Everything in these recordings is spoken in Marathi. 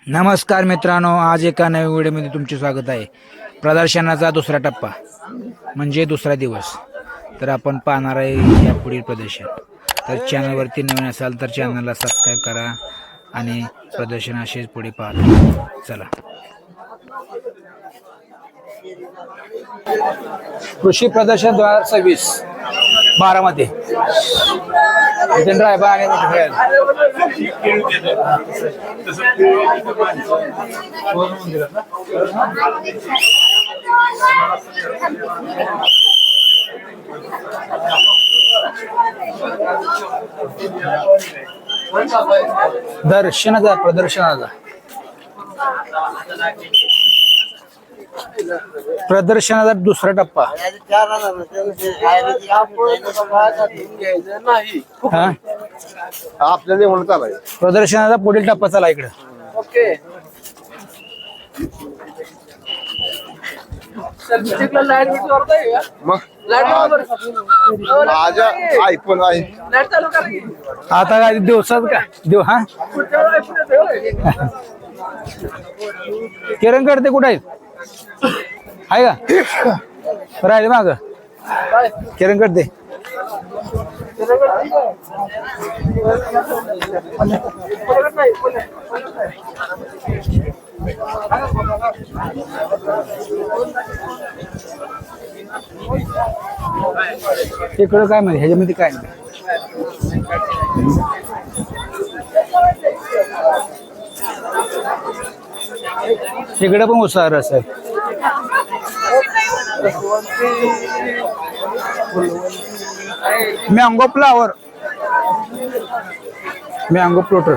नमस्कार मित्रांनो, आज एका नव्या व्हिडिओमध्ये तुमचे स्वागत आहे. प्रदर्शनाचा दुसरा टप्पा म्हणजे दुसरा दिवस. तर आपण पाहणार आहे या पुढील प्रदर्शन. तर चॅनलवरती नवीन असाल तर चॅनलला सबस्क्राईब करा आणि प्रदर्शन असेच पुढे पाहा. चला. कृषी प्रदर्शन 2026 बारामती. ड्रायव्हर आणि दर्शनाचा प्रदर्शनाचा दुसरा टप्पा. आपल्याला म्हणत आलाय प्रदर्शनाचा पुढील टप्पा. चला इकडे. ओके मग माझ्या आयफोन आहे. आता काय दिवसात का देव हा किरण करते कुठे आहेत? आहे का राहिले माग किरण करते. इकडं काय म्हणजे ह्याच्यामध्ये काय नाही. इकडे पण उत्साह रस आहे. Mango flower, mango plotter.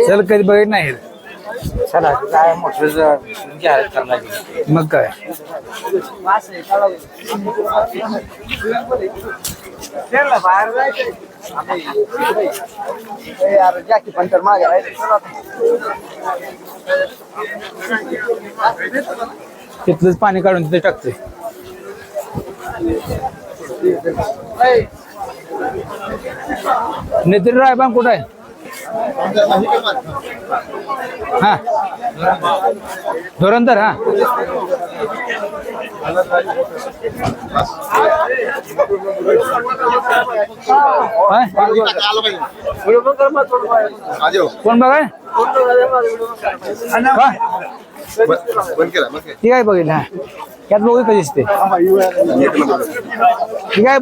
चल कधी बघित नाही. चला काय मोठं मग काय जाकी पण तर मागे तिथलंच पाणी काढून तिथे टाकते. नितीन रायबान कुठं आहे? हा धुरंधर. हा कोण बघाय ठीक आहे बघितलं. हा यात बघू कधी दिसते ठीक आहे.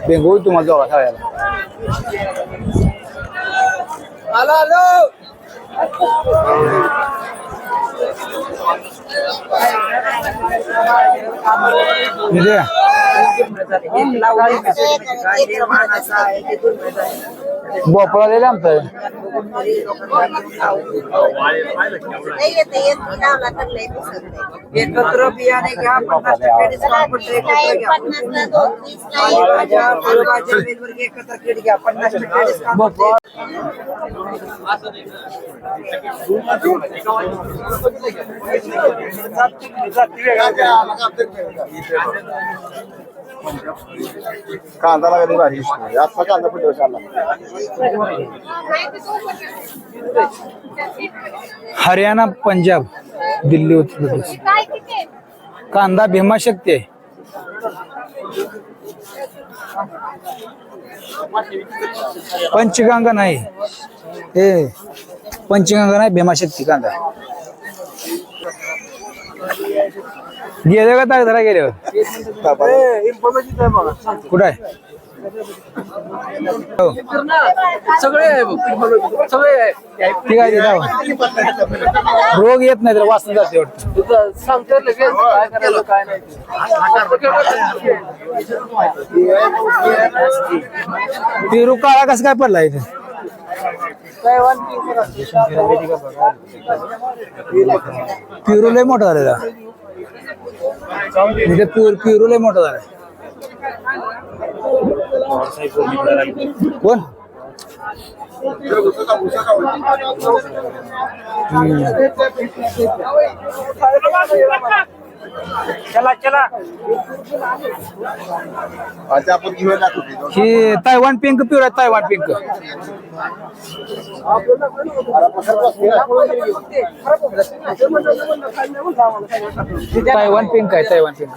बेंगोळ तुम्हाला जावा सगळ्याला. भोपळा दिला आमचं. एकत्र बियाणे घ्या, 50% डिस्काउंट पडते. एकत्र किट घ्या, 50% डिस्काउंट पडते. कांदा लागली भारी. आता कांदा पण हरियाणा, पंजाब, दिल्ली, उत्तर प्रदेश. कांदा भीमाशक्ती आहे. पंचगंगा नाही, हे पंचगंगा नाही, भीमाशक्ती कांदा. गेले का तारखेला गेल्यावर कुठं आहे? सगळे सगळे ठीक आहे. रोग येत नाही तर वाचून जाते वाटतं. सांगतो लगेच काय करायला काय नाही. पेरू काळा कसं काय पडला इथे? पेरू लय मोठा झालेला. इथे पेरू लय मोठा झाला. कोण चला चला अच्छा आपण घेऊया ना कुठे ही तायवान पिंक प्युअर आहे तायवान पिंक. तायवान पिंक आहे तायवान पिंक.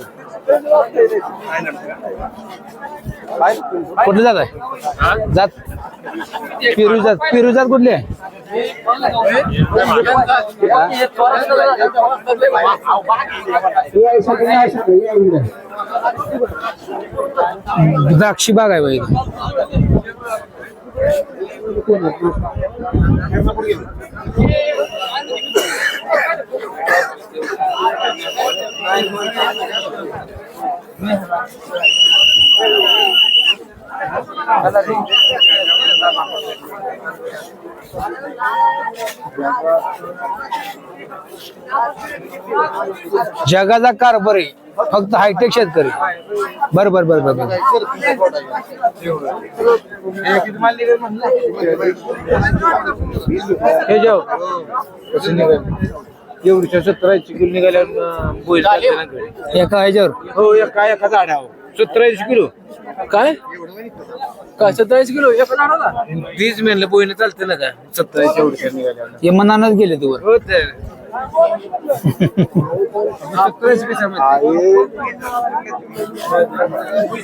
कुठे जात आहे जात पिरुजात कुठली आहे? द्राक्षी बाग आहे बाई. जगाचा कारभारी फक्त हायटेक शेतकरी. बर बर बर बर बर. हे जेव एवढीच्या 17 किलो निघाल्यावर एका ह्याच्यावर हो एका झाडावर 17 किलो काय काय 27 किलो एका झाडाला 20 मेनला बोईने चालते ना का 17 एवढीच्या निघाल्यावर हे मनानच गेले तू वर. हो तर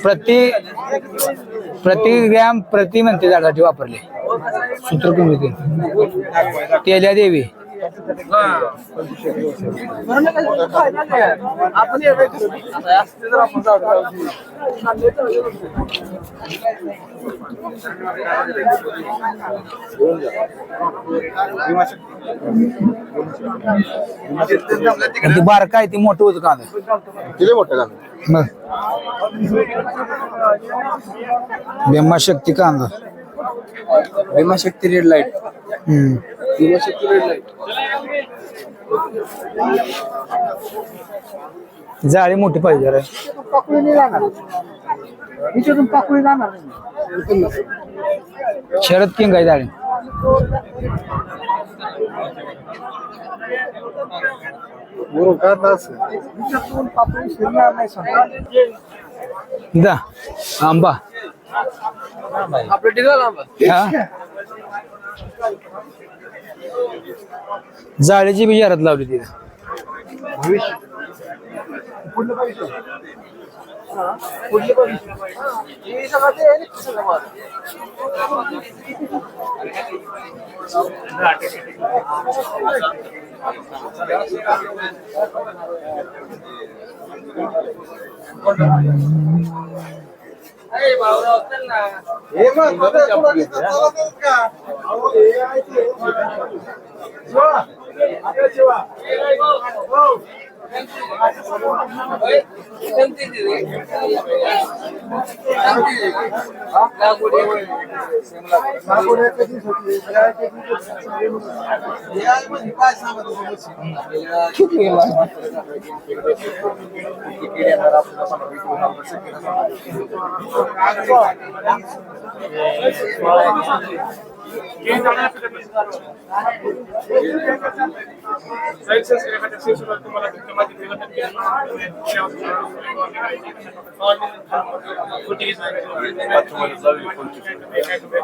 17 प्रति ग्रॅम प्रति म्हणते झाडासाठी वापरले सूत्रकृती तेल्या देवी. ती बार काय ती मोठं होतं कांदा किती मोठं का मग भीमाशक्ती कांदा. भीमाशक्ती रेड लाईट भीमाशक्ती रेड लाईट जाळी मोठी पाहिजे रे. शरद किंग आहे जाळी. दा आंबा आपलं टिकाला हा जाळीची बी जाहिरात लावली तिथे.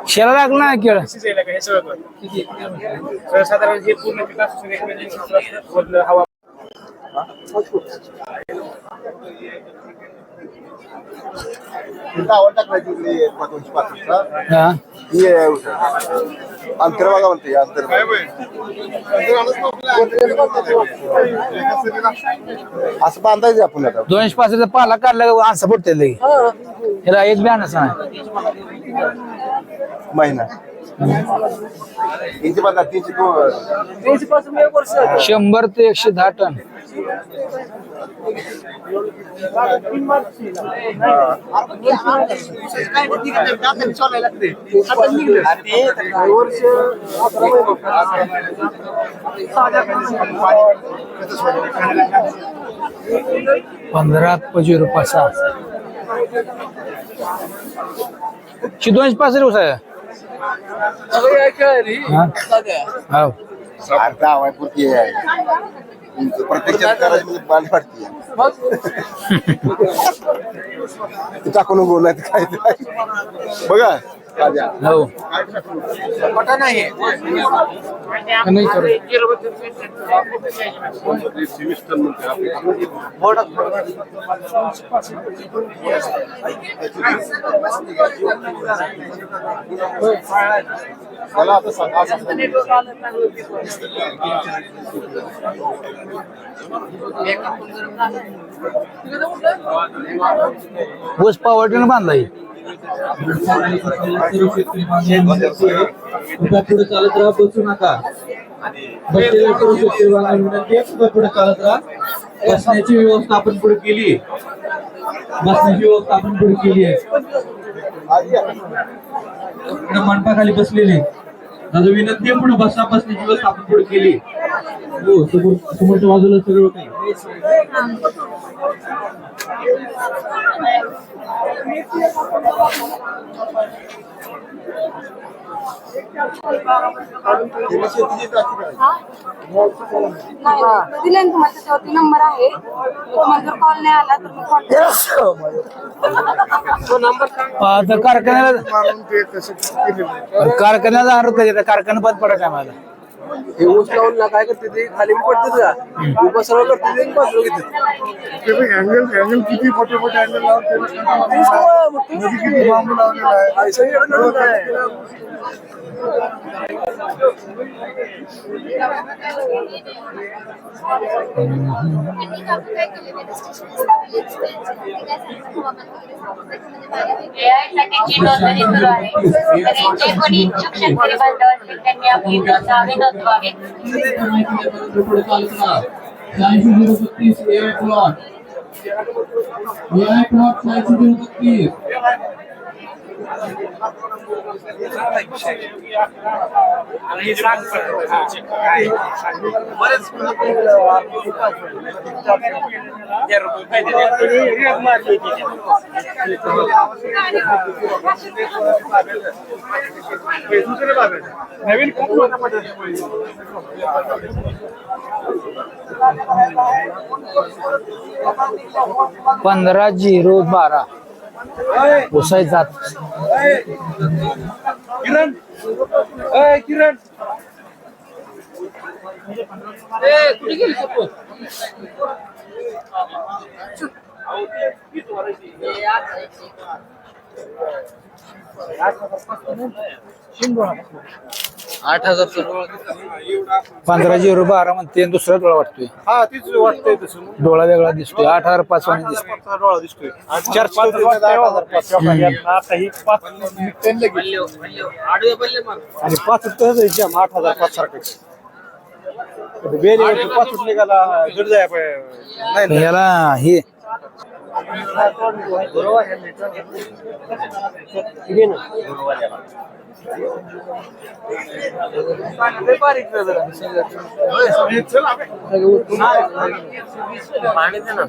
शेला लागला ना केळ साधारण हे पूर्ण पिकास हवा आवड टाकण्याची महत्वाची पात्रता हा ही अंतर्भागा म्हणते असं बांधायचं आपण आता 205 पाला काढला आंसा पडते लई ह्याला एक बी आणच नाही महिना तीनशे 300 पासून 1 वर्ष 100 ते 110 टन. पंधरा 15 5 205 आहे. हो सारखं आवाजपुरती आहे तुमचं प्रत्यक्षात करायची म्हणजे बाल फाटते ते टाकून बोलायचं काय ते. बघा राजा. हो मला आता सांगा ऊस पावडीनं बांधलाय पुढे चालत राहा बसू नका बसलेल्या सर्व शेतकऱ्यांना विनंती आहे पुढे चालत राहा बसण्याची व्यवस्था आपण पुढे केली बसण्याची व्यवस्था आपण पुढे केली आहे पुढे मंडपाखाली बसलेले दादा विनंती आहे पुढे बसण्याची व्यवस्था आपण पुढे केली हो समोरच्या बाजूला सगळं काही दिले ना तुम्हाला त्याच्यावरती नंबर आहे तुम्हाला जर कॉल नाही आला तर मग आता कारखान्याला आणत कारखाना बंद पडा काय मला हे ऊस लावून ना काय करते ते खाली पडते का उभं सरळ करते ते बाजूला घेते अँगल किती मोठे मोठे अँगल किती बांबू लावलेला आहे साठी नोंदणी सुरू आहे तरी जे कोणी इच्छुक शेतकरी बांधव असतील त्यांनी आपली नावे नोंदवावी. पुढे चालत राहा 8036 AI प्लॉट 8036 पंधरा 012 उसाई जात किरण किरण कुठे गेली सपोज 15/012 म्हणते दुसरा डोळा वाटतोय हा तीच वाटतंय तसं डोळा वेगळा दिसतोय 8005 वाणी दिसतोय डोळा दिसतोय चार आता ही 5 आणि 5 जाम 8005 सारखं बेल 5 निघाला जड जाय नाही याला हे पाणी दे ना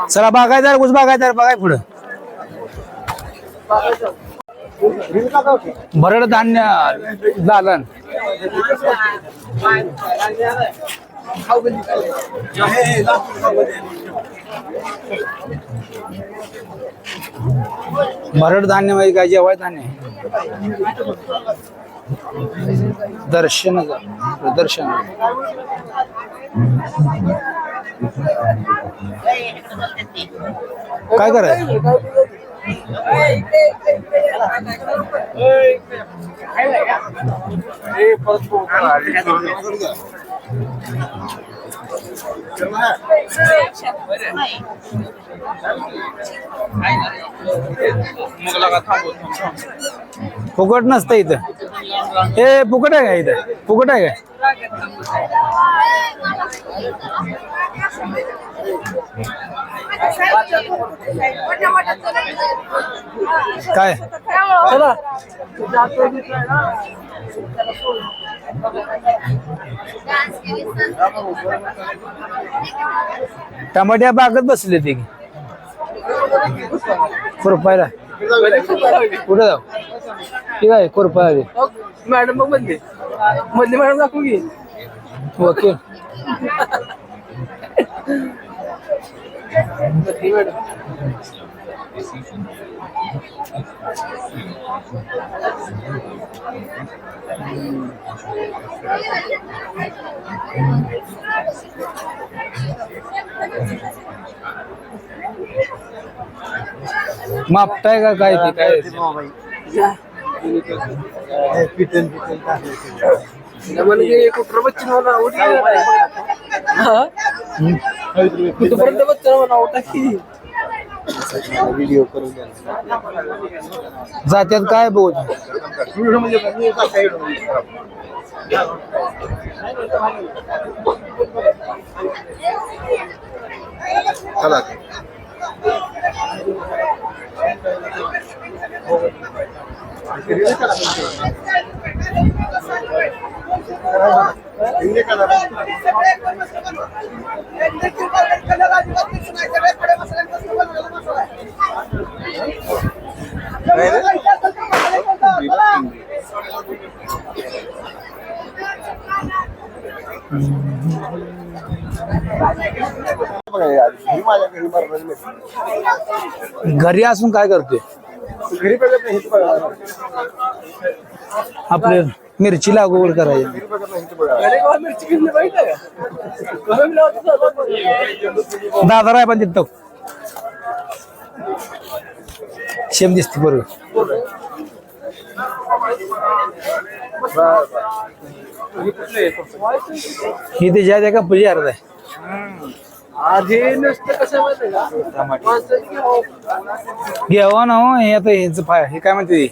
चला बागायदार ऊस बागायदार बघाय पुढं भरड धान्य दालन भरड धान्य म्हणजे काय जेवाय धान्य दर्शन दर्शन काय करायचं फुकट नसतं इथं. हे फुकट आहे का इथं? फुकट आहे काय? काय टमाट्या बागत बसले ते खुरपायला. कुठं जाऊ? ठीक आहे खुरपायला. मॅडम बघ मधली मॅडम दाखवू की वकील मापताय का काय ते काय? म्हणजे कुठं बच्चन म्हणा कुठपर्यंत बच्चन म्हणा उठा की व्हिडिओ करून द्या. जात्यात काय बोल चला माझ्या घरी मारणार घरी असून काय करतोय? घरी बघत नाही आपले मिरची लागवड करायची. मिरची घेतली पाहिजे दादा राय पण तिथं शेम दिसते बरोबर. ही ते ज्या का पूजा अर्ध आहे. आधी नुसतं कसं माहिती का घ्यावा ना हो. हे आता ह्याच फाय हे काय म्हणते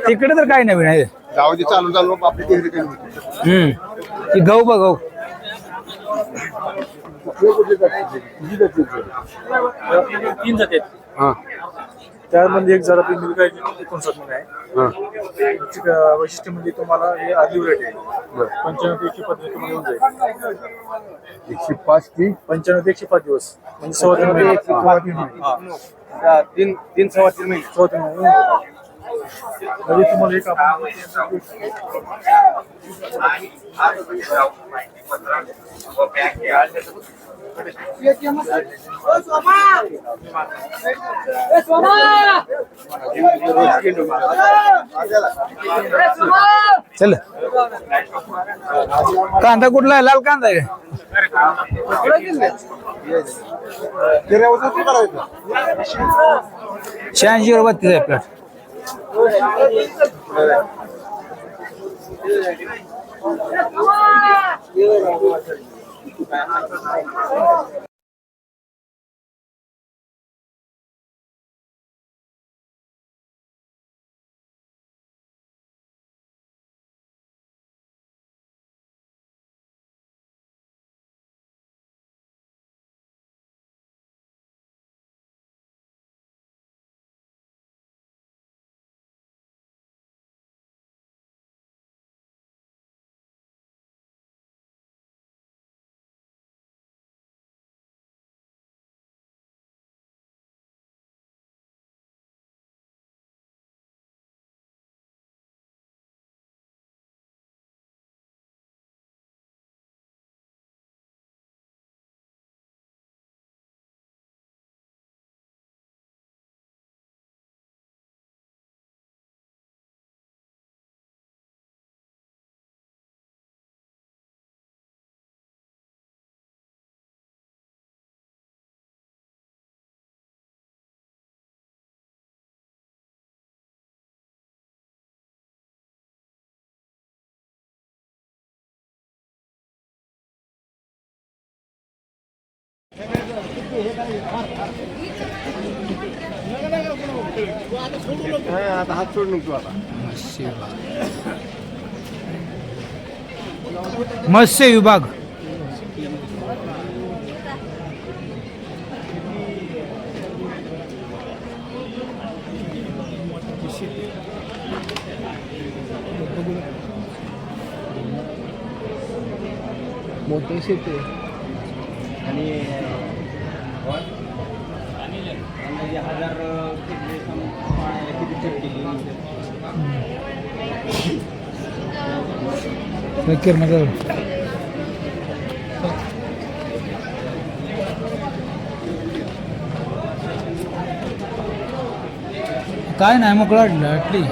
तिकडे तर काय नवीन आहे. गाव जे चालू चालू आपली टेहरी कमी होती. ती गहू बघ गहू तीन जाते हा त्यामध्ये एक जरा पिंपरी काय 59 मध्ये आहे. वैशिष्ट्य म्हणजे तुम्हाला हे आधी रेट आहे 95 ते 105 तुम्हाला येऊन जाईल. 105 ती 95 ते 105 दिवस म्हणजे सव्वा तीन महिने. तीन सव्वा तीन महिने तरी तुम्हाला एक आपण चल. कांदा कुठला आहे? लाल कांदा आहे का? 86 वर 32 आहे प्लॅट. आता हात सोडून तू आता मत्स्य विभाग. मोठे शेती आणि किरणं काय नाही मोकळा आटली.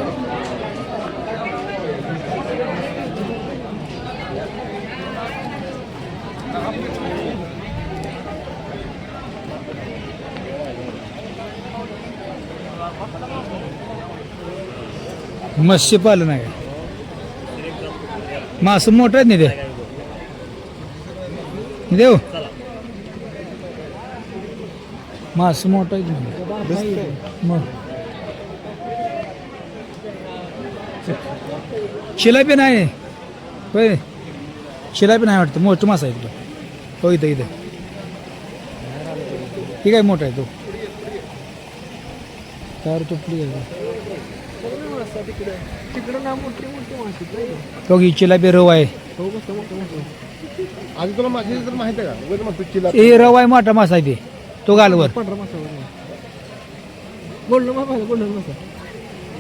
मत्स्यपालन आहे. मासं मोठं आहेत नाही ते देव मासं मोठं आहेत मग शिलापी नाही होय. शिलापी नाही वाटतं मोठं मासा आहे तुला. हो इथं इथं ठीक आहे मोठा आहे तो. तार तुटली आहे तो की चिलापी रव आहे. आधी तुला माझी तर माहिती आहे का? उगाच मग तू चिला ए रव आहे मोठा मासा आहे ते तो गालवर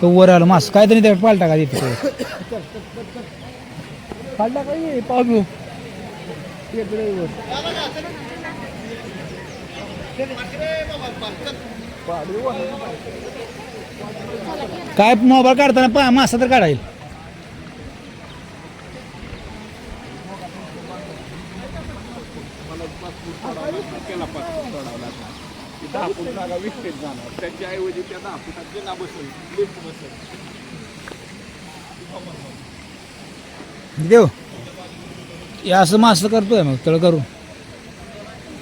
तो वर आला मास काय तरी त्याला पालटा का तिथे पालटा काय पाहू काय मोबाईल काढताना मासा तर काढाईल. देव हे असं मासं करतोय मग तळ करू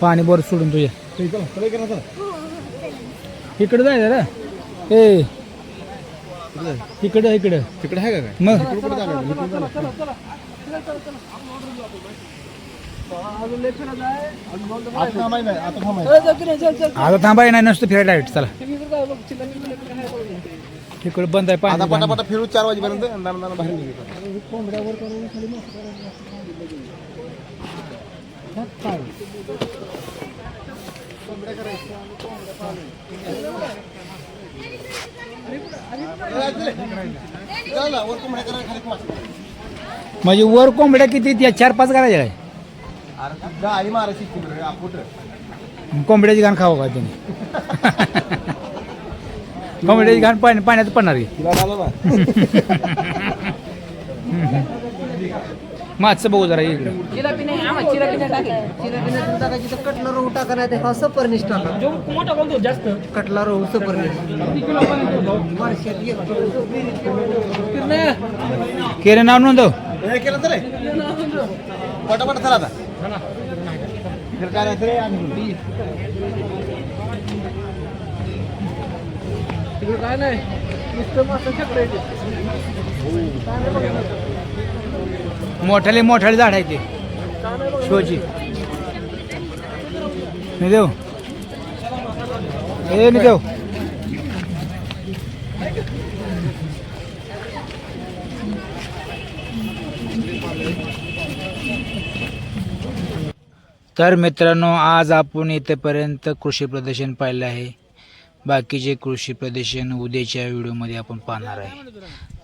पाणी बर सोडून तुझ्या इकडे जायचं रे. ए इकडं इकडं तिकडे आहे का काय? मग आता थांबाय नाही, आता थांबाय. आता थांबाय नाही नसतं फिरायला लाईट. चला इकडे बंद आहे आता पाणी. पटापटा फिरू 4 वाजेपर्यंत दाना बाहेर निघतो. चला, वर कोंबड्या करा, खाली मासे. म्हणजे वर कोंबड्या किती त्या 4-5 करायच्या काय? अरे तू गाडी मारायची तिकडे आपोट. कोंबड्याची घाण खावं का त्याने? कोंबड्याची घाण पाण्यात पडणार की तिला झालं ना. मागचं बघू जरा इकडे. चिलापी नाही आम्हाला चिलापी नाही टाकायची. चिलापी नाही टाकायची तर कटला रोहू टाका नाही ते सपर्निश टाका. कटला रोहू सपर्निश केरे नाव नोंदव. हे केलं तर रे पटापट चला आता. तर काय राहतं रे आम्ही काय नाही नुसतं मासा चक्र येते. मोठाले झाड आहे ते शोची. निदेव ए निदेव तर मित्रांनो आज आपण इथेपर्यंत कृषी प्रदर्शन पाहिलं आहे. बाकीचे कृषी प्रदर्शन उद्याच्या व्हिडिओमध्ये आपण पाहणार आहे.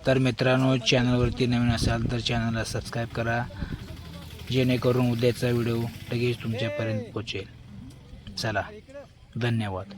तर मित्रांनो चॅनलवरती नवीन असाल तर चॅनलला सबस्क्राईब करा जेणेकरून उद्याचा व्हिडिओ लगेच तुमच्यापर्यंत पोहोचेल. चला धन्यवाद.